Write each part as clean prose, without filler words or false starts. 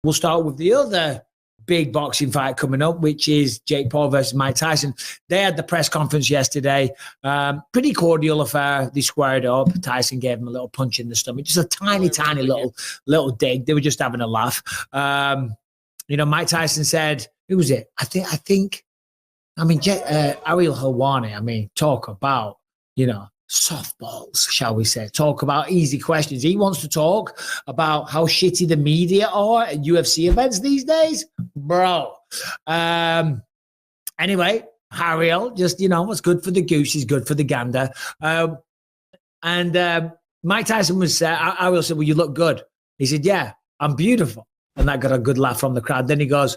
we'll start with the other big boxing fight coming up, which is Jake Paul versus Mike Tyson. They had the press conference yesterday. Pretty cordial affair. They squared up. Tyson gave him a little punch in the stomach. Just a tiny little dig. They were just having a laugh. Mike Tyson said, who was it? Ariel Helwani, talk about, softballs, shall we say. Talk about easy questions. He wants to talk about how shitty the media are at UFC events these days. Bro. Anyway, Ariel, just, what's good for the goose is good for the gander. Mike Tyson Ariel said, well, you look good. He said, yeah, I'm beautiful. And that got a good laugh from the crowd. Then he goes,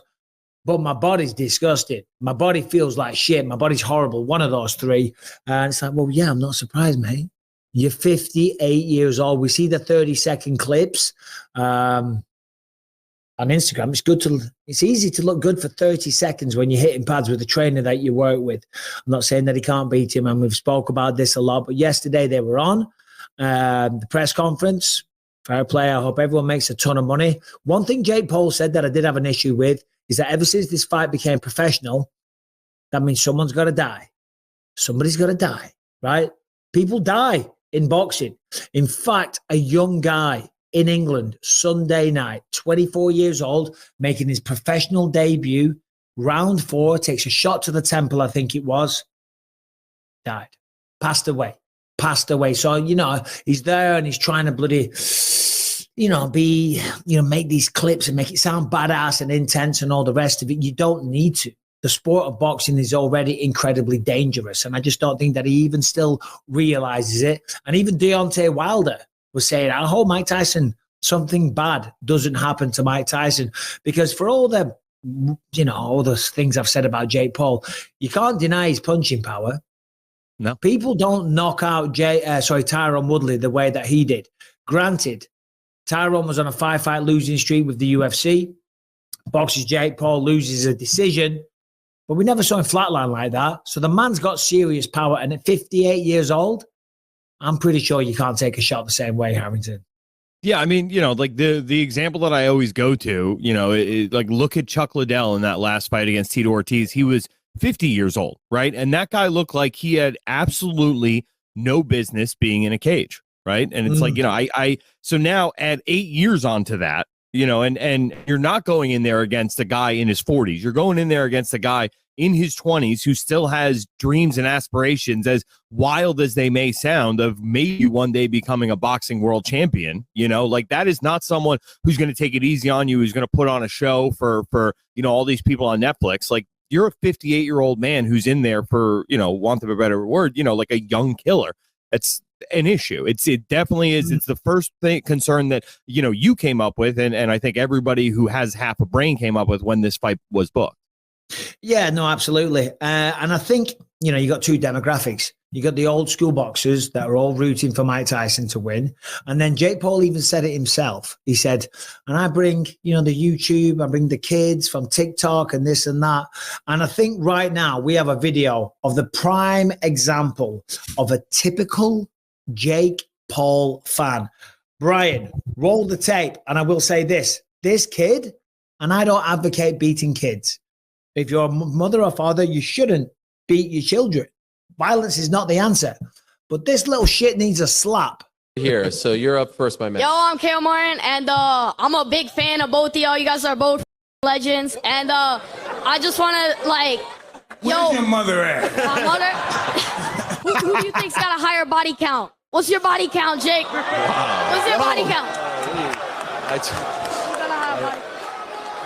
but my body's disgusting. My body feels like shit. My body's horrible. One of those three. And it's like, well, yeah, I'm not surprised, mate. You're 58 years old. We see the 30-second clips on Instagram. It's easy to look good for 30 seconds when you're hitting pads with a trainer that you work with. I'm not saying that he can't beat him, and we've spoke about this a lot. But yesterday they were on the press conference. Fair play. I hope everyone makes a ton of money. One thing Jake Paul said that I did have an issue with is that ever since this fight became professional, that means someone's got to die. Somebody's got to die, right? People die in boxing. In fact, a young guy in England, Sunday night, 24 years old, making his professional debut, round 4, takes a shot to the temple, I think it was, died, passed away. So, he's there and he's trying to bloody, make these clips and make it sound badass and intense and all the rest of it. You don't need to. The sport of boxing is already incredibly dangerous. And I just don't think that he even still realizes it. And even Deontay Wilder was saying, I hope Mike Tyson, something bad doesn't happen to Mike Tyson. Because for all the, all the things I've said about Jake Paul, you can't deny his punching power. No. People don't knock out Tyron Woodley the way that he did. Granted, Tyron was on a 5-fight losing streak with the UFC. Boxes Jake Paul, loses a decision. But we never saw him flatline like that. So the man's got serious power. And at 58 years old, I'm pretty sure you can't take a shot the same way, Harrington. Yeah, I mean, like the example that I always go to, like look at Chuck Liddell in that last fight against Tito Ortiz. He was 50 years old, right? And that guy looked like he had absolutely no business being in a cage, right? And it's like, so now add 8 years onto that, and you're not going in there against a guy in his 40s. You're going in there against a guy in his 20s who still has dreams and aspirations, as wild as they may sound, of maybe one day becoming a boxing world champion. Like that is not someone who's going to take it easy on you, who's going to put on a show for all these people on Netflix. Like, you're a 58-year-old man who's in there for, want of a better word, like a young killer. It's an issue. It definitely is. It's the first concern that, you came up with. And I think everybody who has half a brain came up with when this fight was booked. Yeah, no, absolutely. And I think, you got two demographics. You got the old school boxers that are all rooting for Mike Tyson to win. And then Jake Paul even said it himself. He said, and I bring, the YouTube, I bring the kids from TikTok and this and that. And I think right now we have a video of the prime example of a typical Jake Paul fan. Brian, roll the tape. And I will say this kid, and I don't advocate beating kids. If you're a mother or father, you shouldn't beat your children. Violence is not the answer. But this little shit needs a slap. Here, so you're up first, my man. Yo, I'm Kale Martin, and I'm a big fan of both of y'all. You guys are both legends. And I just want to, Where's your mother at? My mother? who do you think's got a higher body count? What's your body count, Jake? Wow. What's your body count?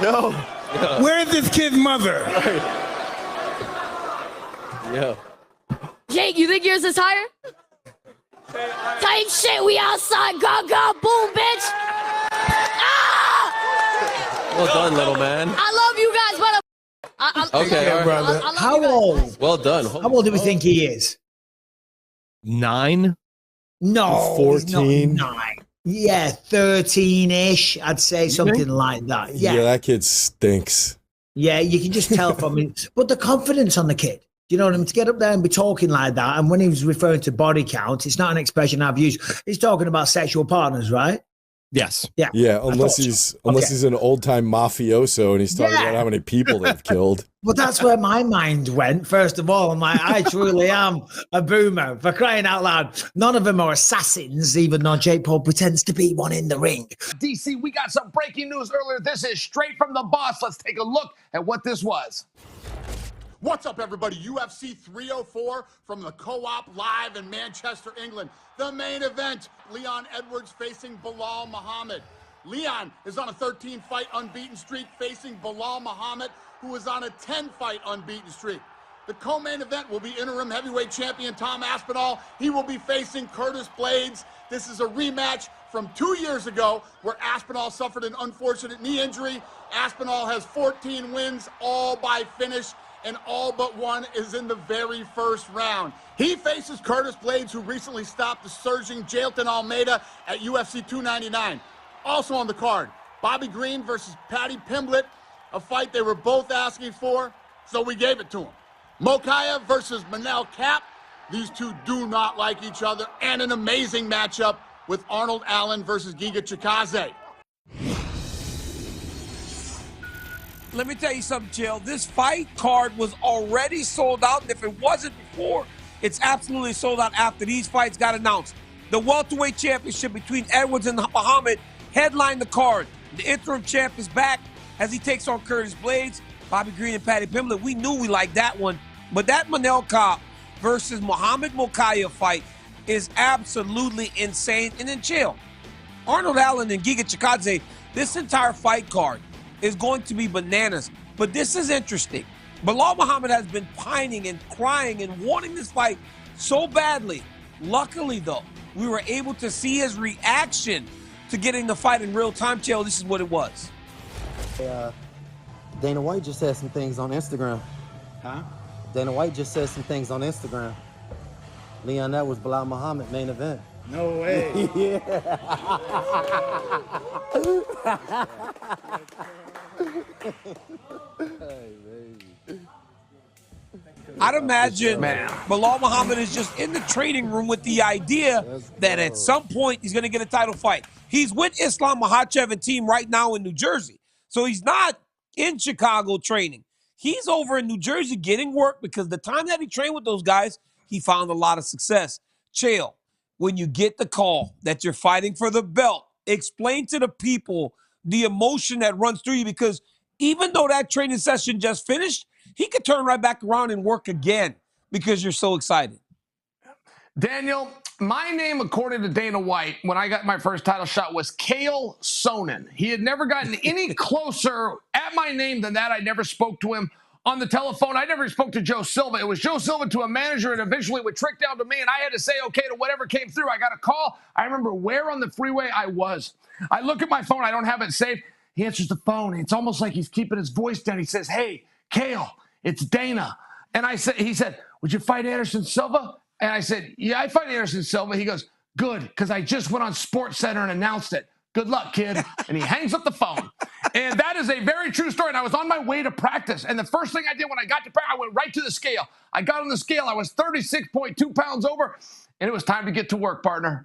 No. Where's this kid's mother? Yeah. Jake, you think yours is higher? Type shit, we outside, go, boom, bitch. Ah! Well done, little man. I love you guys, but okay, brother. How old? Well done. How old do we think he is? 9? No, 14. 9. Yeah, 13-ish. I'd say something like that. Yeah, that kid stinks. Yeah, you can just tell from it. But the confidence on the kid. You know what I mean? To get up there and be talking like that. And when he was referring to body count, it's not an expression I've used. He's talking about sexual partners, right? Yes. Yeah. Yeah, unless thought so. he's an old time mafioso and he's talking about how many people they've killed. Well, that's where my mind went. First of all, I'm like, I truly am a boomer, for crying out loud. None of them are assassins, even though Jake Paul pretends to be one in the ring. DC, we got some breaking news earlier. This is straight from the boss. Let's take a look at what this was. What's up, everybody? UFC 304 from the Co-op live in Manchester, England. The main event, Leon Edwards facing Bilal Muhammad. Leon is on a 13-fight unbeaten streak facing Bilal Muhammad, who is on a 10-fight unbeaten streak. The co-main event will be interim heavyweight champion Tom Aspinall. He will be facing Curtis Blades. This is a rematch from 2 years ago where Aspinall suffered an unfortunate knee injury. Aspinall has 14 wins, all by finish, and all but one is in the very first round. He faces Curtis Blades, who recently stopped the surging Jailton Almeida at UFC 299. Also on the card, Bobby Green versus Paddy Pimblett, a fight they were both asking for, so we gave it to him. Mokaev versus Manel Kape. These two do not like each other, and an amazing matchup with Arnold Allen versus Giga Chikadze. Let me tell you something, Jill. This fight card was already sold out. And if it wasn't before, it's absolutely sold out after these fights got announced. The welterweight championship between Edwards and Muhammad headlined the card. The interim champ is back as he takes on Curtis Blades, Bobby Green, and Paddy Pimblett. We knew we liked that one. But that Manel Kape versus Muhammad Mokaev fight is absolutely insane. And then chill. Arnold Allen and Giga Chikadze, this entire fight card is going to be bananas. But this is interesting. Bilal Muhammad has been pining and crying and wanting this fight so badly. Luckily, though, we were able to see his reaction to getting the fight in real time. Chael, this is what it was. Dana White just said some things on Instagram. Huh? Dana White just said some things on Instagram. Leon Edwards, Bilal Muhammad, main event. No way. Yeah. I'd imagine Bilal Muhammad is just in the training room with the idea that at some point he's going to get a title fight. He's with Islam Makhachev and team right now in New Jersey. So he's not in Chicago training. He's over in New Jersey getting work because the time that he trained with those guys, he found a lot of success. Chael, when you get the call that you're fighting for the belt, explain to the people the emotion that runs through you, because even though that training session just finished, he could turn right back around and work again because you're so excited. Daniel, my name, according to Dana White, when I got my first title shot, was Kale Sonnen. He had never gotten any closer at my name than that. I never spoke to him on the telephone. I never spoke to Joe Silva. It was Joe Silva to a manager, and eventually would trick down to me, and I had to say okay to whatever came through. I got a call. I remember where on the freeway I was. I look at my phone. I don't have it saved. He answers the phone. It's almost like he's keeping his voice down. He says, "Hey, Kale, it's Dana." And he said, "Would you fight Anderson Silva?" And I said, "Yeah, I fight Anderson Silva." He goes, "Good, because I just went on Sports Center and announced it. Good luck, kid." And he hangs up the phone. And that is a very true story. And I was on my way to practice. And the first thing I did when I got to practice, I went right to the scale. I got on the scale. I was 36.2 pounds over. And it was time to get to work, partner.